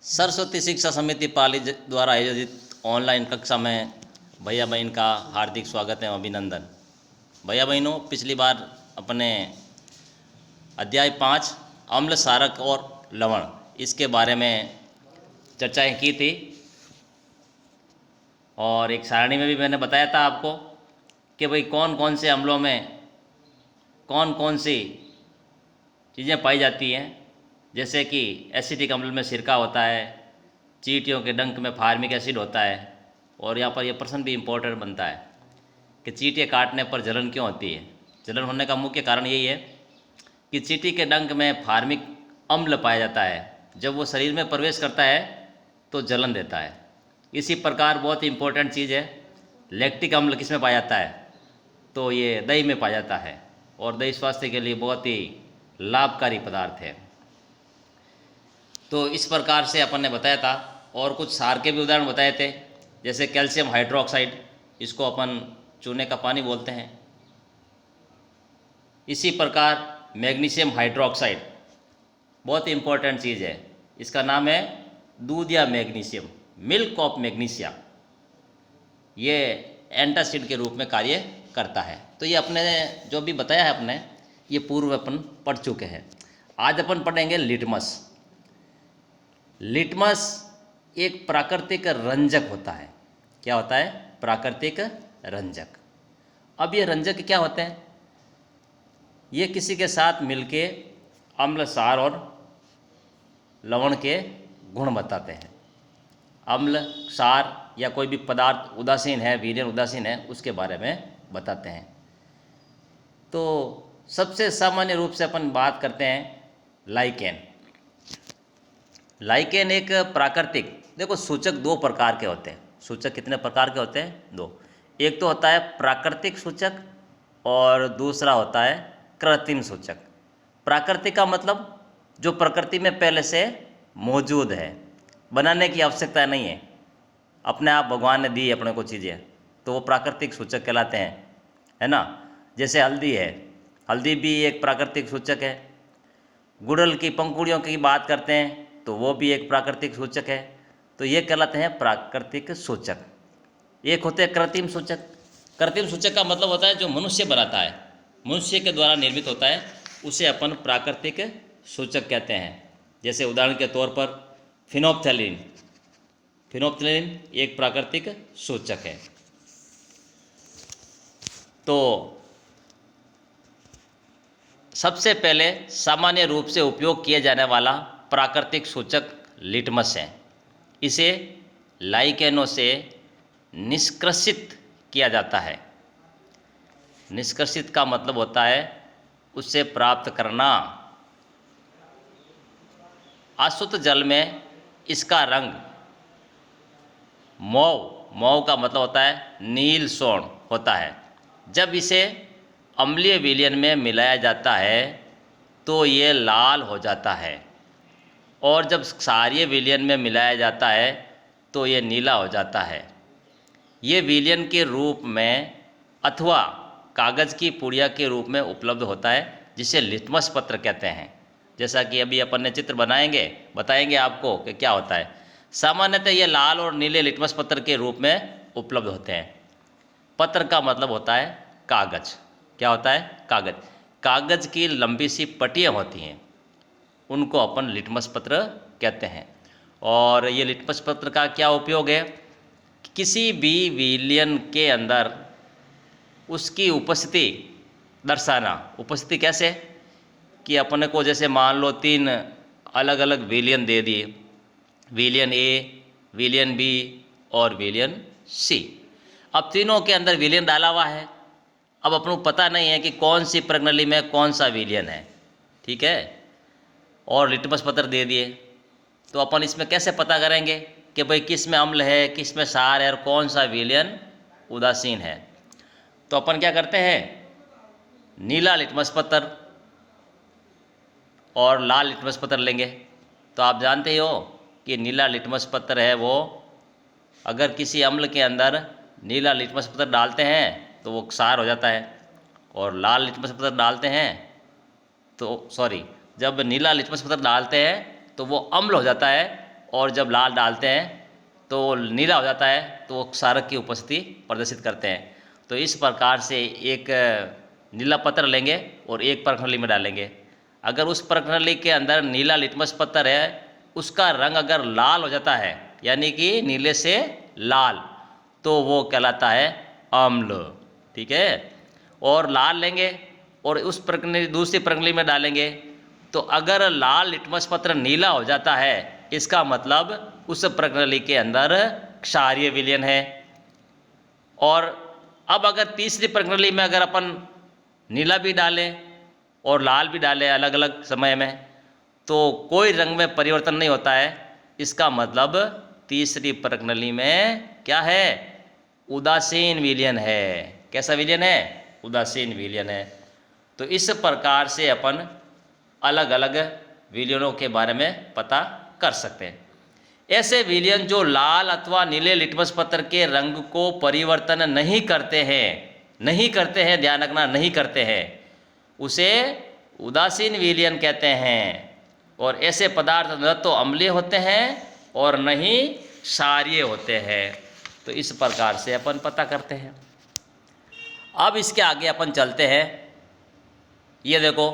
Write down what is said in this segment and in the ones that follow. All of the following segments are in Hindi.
सरस्वती शिक्षा समिति पाली द्वारा आयोजित ऑनलाइन कक्षा में भैया बहन का हार्दिक स्वागत है, अभिनंदन। भैया बहनों, पिछली बार अपने अध्याय 5 अम्ल, क्षारक और लवण इसके बारे में चर्चाएं की थी और एक सारणी में भी मैंने बताया था आपको कि भाई कौन कौन से अम्लों में कौन कौन सी चीज़ें पाई जाती हैं। जैसे कि एसिटिक अम्ल में सिरका होता है, चींटियों के डंक में फार्मिक एसिड होता है। और यहाँ पर यह प्रश्न भी इम्पोर्टेंट बनता है कि चींटियाँ काटने पर जलन क्यों होती है। जलन होने का मुख्य कारण यही है कि चींटी के डंक में फार्मिक अम्ल पाया जाता है। जब वो शरीर में प्रवेश करता है तो जलन देता है। इसी प्रकार बहुत ही इम्पोर्टेंट चीज़ है, लैक्टिक अम्ल किस में पाया जाता है, तो ये दही में पाया जाता है। और दही स्वास्थ्य के लिए बहुत ही लाभकारी पदार्थ है। तो इस प्रकार से अपन ने बताया था। और कुछ क्षार के भी उदाहरण बताए थे, जैसे कैल्शियम हाइड्रोक्साइड, इसको अपन चूने का पानी बोलते हैं। इसी प्रकार मैग्नीशियम हाइड्रोक्साइड बहुत ही इम्पोर्टेंट चीज़ है, इसका नाम है दूध या मैग्नीशियम, मिल्क ऑफ मैग्नीशिया। ये एंटासिड के रूप में कार्य करता है। तो ये अपने जो भी बताया है अपने, ये पूर्व अपन पढ़ चुके हैं। आज अपन पढ़ेंगे लिटमस। लिटमस एक प्राकृतिक रंजक होता है। क्या होता है? प्राकृतिक रंजक। अब ये रंजक क्या होते हैं? ये किसी के साथ मिलके अम्ल, क्षार और लवण के गुण बताते हैं। अम्ल, क्षार या कोई भी पदार्थ उदासीन है, विलयन उदासीन है, उसके बारे में बताते हैं। तो सबसे सामान्य रूप से अपन बात करते हैं लाइकेन। लाइकेन एक प्राकृतिक, देखो सूचक दो प्रकार के होते हैं। सूचक कितने प्रकार के होते हैं? दो। एक तो होता है प्राकृतिक सूचक और दूसरा होता है कृत्रिम सूचक। प्राकृतिक का मतलब जो प्रकृति में पहले से मौजूद है, बनाने की आवश्यकता नहीं है, अपने आप भगवान ने दी अपने को चीज़ें, तो वो प्राकृतिक सूचक कहलाते हैं, है ना। जैसे हल्दी है, हल्दी भी एक प्राकृतिक सूचक है। गुड़हल की पंखुड़ियों की बात करते हैं तो वो भी एक प्राकृतिक सूचक है। तो ये कहलाते हैं प्राकृतिक सूचक। एक होते हैं कृत्रिम सूचक। कृत्रिम सूचक का मतलब होता है जो मनुष्य बनाता है, मनुष्य के द्वारा निर्मित होता है, उसे अपन प्राकृतिक सूचक कहते हैं। जैसे उदाहरण के तौर पर फिनोप्थेलिन। फिनोप्थेलिन एक प्राकृतिक सूचक है। तो सबसे पहले सामान्य रूप से उपयोग किया जाने वाला प्राकृतिक सूचक लिटमस है। इसे लाइकेनों से निष्कर्षित किया जाता है। निष्कर्षित का मतलब होता है उससे प्राप्त करना। अशुद्ध जल में इसका रंग मौव का मतलब होता है नील स्वर्ण होता है। जब इसे अम्लीय विलयन में मिलाया जाता है तो ये लाल हो जाता है, और जब क्षारीय विलयन में मिलाया जाता है तो ये नीला हो जाता है। ये विलयन के रूप में अथवा कागज़ की पुड़िया के रूप में उपलब्ध होता है, जिसे लिटमस पत्र कहते हैं। जैसा कि अभी अपन ने चित्र बताएंगे आपको कि क्या होता है। सामान्यतः ये लाल और नीले लिटमस पत्र के रूप में उपलब्ध होते हैं। पत्र का मतलब होता है कागज़। क्या होता है? कागज़। कागज़ की लंबी सी पट्टियाँ होती हैं, उनको अपन लिटमस पत्र कहते हैं। और ये लिटमस पत्र का क्या उपयोग है? किसी भी विलयन के अंदर उसकी उपस्थिति दर्शाना। उपस्थिति कैसे? कि अपने को जैसे मान लो 3 अलग अलग विलयन दे दिए, विलयन ए, विलयन बी और विलयन सी। अब तीनों के अंदर विलयन डाला हुआ है। अब अपन को पता नहीं है कि कौन सी प्रणाली में कौन सा विलयन है, ठीक है। और लिटमस पत्र दे दिए, तो अपन इसमें कैसे पता करेंगे कि भाई किस में अम्ल है, किस में क्षार है और कौन सा विलयन उदासीन है? तो अपन क्या करते हैं, नीला लिटमस पत्र और लाल लिटमस पत्र लेंगे। तो आप जानते हो कि नीला लिटमस पत्र है वो, अगर किसी अम्ल के अंदर नीला लिटमस पत्र डालते हैं तो वो क्षार हो जाता है, और लाल लिटमस पत्र डालते हैं तो जब नीला लिटमस पत्र डालते हैं तो वो अम्ल हो जाता है, और जब लाल डालते हैं तो नीला हो जाता है, तो वो क्षारक की उपस्थिति प्रदर्शित करते हैं। तो इस प्रकार से एक नीला पत्र लेंगे और एक प्रखंडली में डालेंगे। अगर उस प्रखंडली के अंदर नीला लिटमस पत्र है, उसका रंग अगर लाल हो जाता है, यानी कि नीले से लाल, तो वो कहलाता है अम्ल। ठीक है। और लाल लेंगे और उस प्रखंडली दूसरी प्रखंडली में डालेंगे, तो अगर लाल लिटमस पत्र नीला हो जाता है, इसका मतलब उस प्रखंडली के अंदर क्षारीय विलयन है। और अब अगर तीसरी प्रखंडली में अगर अपन नीला भी डालें और लाल भी डालें अलग अलग समय में, तो कोई रंग में परिवर्तन नहीं होता है। इसका मतलब तीसरी प्रखंडली में क्या है? उदासीन विलयन है। कैसा विलयन है? उदासीन विलयन है। तो इस प्रकार से अपन अलग अलग विलयनों के बारे में पता कर सकते हैं। ऐसे विलयन जो लाल अथवा नीले लिटमस पत्र के रंग को परिवर्तन नहीं करते हैं, ध्यान रखना, नहीं करते हैं, उसे उदासीन विलयन कहते हैं। और ऐसे पदार्थ न तो अम्लीय होते हैं और न ही क्षारीय होते हैं। तो इस प्रकार से अपन पता करते हैं। अब इसके आगे अपन चलते हैं। ये देखो,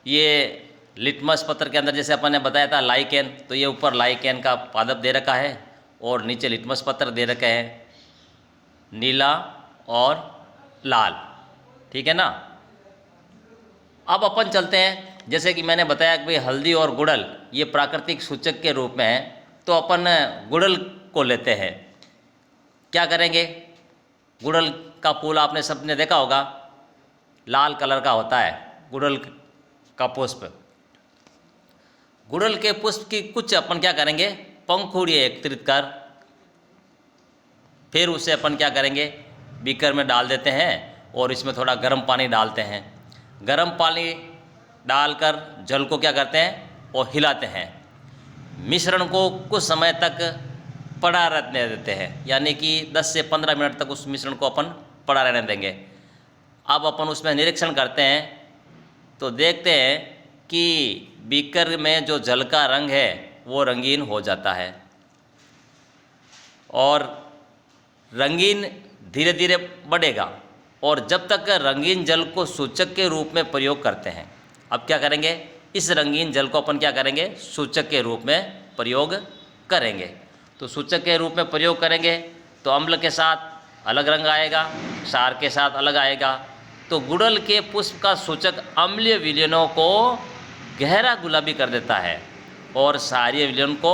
ये लिटमस पत्र के अंदर जैसे अपन ने बताया था लाइकेन, तो ये ऊपर लाइकेन का पादप दे रखा है और नीचे लिटमस पत्र दे रखे हैं, नीला और लाल। ठीक है ना। अब अपन चलते हैं, जैसे कि मैंने बताया कि भाई हल्दी और गुड़ल ये प्राकृतिक सूचक के रूप में है, तो अपन गुड़ल को लेते हैं। क्या करेंगे? गुड़ल का फूल आपने सबने देखा होगा, लाल कलर का होता है गुड़ल का पुष्प। गुड़ल के पुष्प की कुछ अपन क्या करेंगे? पंखुड़ियाँ एकत्रित कर फिर उसे अपन क्या करेंगे? बीकर में डाल देते हैं और इसमें थोड़ा गर्म पानी डालते हैं। गर्म पानी डालकर जल को क्या करते हैं? और हिलाते हैं। मिश्रण को कुछ समय तक पड़ा रहने देते हैं, यानी कि 10 से 15 मिनट तक उस मिश्रण को अपन पड़ा रहने देंगे। अब अपन उसमें निरीक्षण करते हैं तो देखते हैं कि बीकर में जो जल का रंग है वो रंगीन हो जाता है और रंगीन धीरे धीरे बढ़ेगा। और जब तक रंगीन जल को सूचक के रूप में प्रयोग करते हैं, अब क्या करेंगे? इस रंगीन जल को अपन क्या करेंगे? सूचक के रूप में प्रयोग करेंगे। तो सूचक के रूप में प्रयोग करेंगे तो अम्ल के साथ अलग रंग आएगा, क्षार के साथ अलग आएगा। तो गुड़ल के पुष्प का सूचक अम्लीय विलयनों को गहरा गुलाबी कर देता है और क्षारीय विलयन को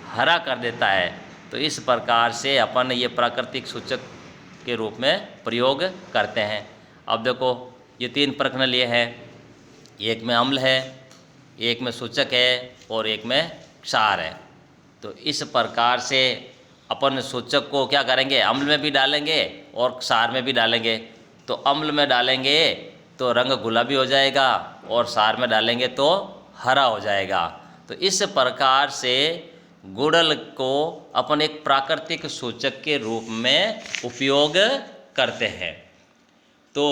हरा कर देता है। तो इस प्रकार से अपन ये प्राकृतिक सूचक के रूप में प्रयोग करते हैं। अब देखो, ये 3 प्रखंडलीय है, एक में अम्ल है, एक में सूचक है और एक में क्षार है। तो इस प्रकार से अपन सूचक को क्या करेंगे? अम्ल में भी डालेंगे और क्षार में भी डालेंगे। तो अम्ल में डालेंगे तो रंग गुलाबी हो जाएगा और क्षार में डालेंगे तो हरा हो जाएगा। तो इस प्रकार से गुड़ल को अपन एक प्राकृतिक सूचक के रूप में उपयोग करते हैं। तो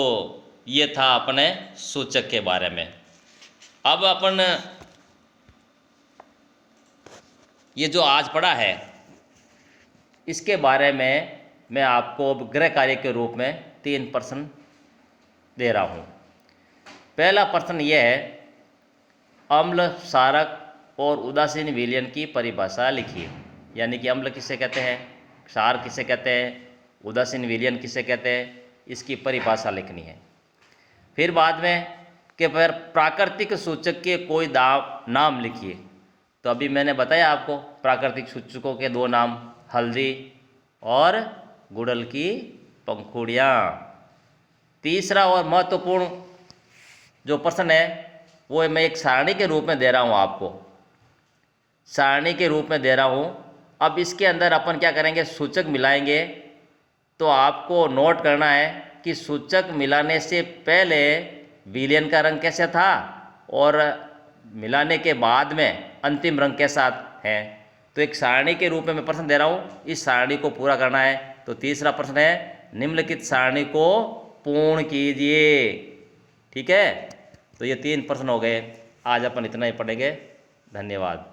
ये था अपने सूचक के बारे में। अब अपन ये जो आज पढ़ा है इसके बारे में मैं आपको गृह कार्य के रूप में 3 प्रश्न दे रहा हूँ। पहला प्रश्न यह है, अम्ल, क्षारक और उदासीन विलयन की परिभाषा लिखिए। यानी कि अम्ल किसे कहते हैं, क्षार किसे कहते हैं, उदासीन विलयन किसे कहते हैं, इसकी परिभाषा लिखनी है। फिर बाद में कि फिर प्राकृतिक सूचक के कोई नाम लिखिए। तो अभी मैंने बताया आपको प्राकृतिक सूचकों के 2 नाम, हल्दी और गुड़ल की पंखुड़ियाँ। तीसरा और महत्वपूर्ण जो प्रश्न है वो मैं एक सारणी के रूप में दे रहा हूँ आपको, सारणी के रूप में दे रहा हूँ। अब इसके अंदर अपन क्या करेंगे? सूचक मिलाएंगे। तो आपको नोट करना है कि सूचक मिलाने से पहले विलयन का रंग कैसा था और मिलाने के बाद में अंतिम रंग कैसा है। तो एक सारणी के रूप में मैं प्रश्न दे रहा हूँ, इस सारणी को पूरा करना है। तो तीसरा प्रश्न है, निम्नलिखित सारणी को पूर्ण कीजिए। ठीक है। तो ये 3 प्रश्न हो गए। आज अपन इतना ही पढ़ेंगे। धन्यवाद।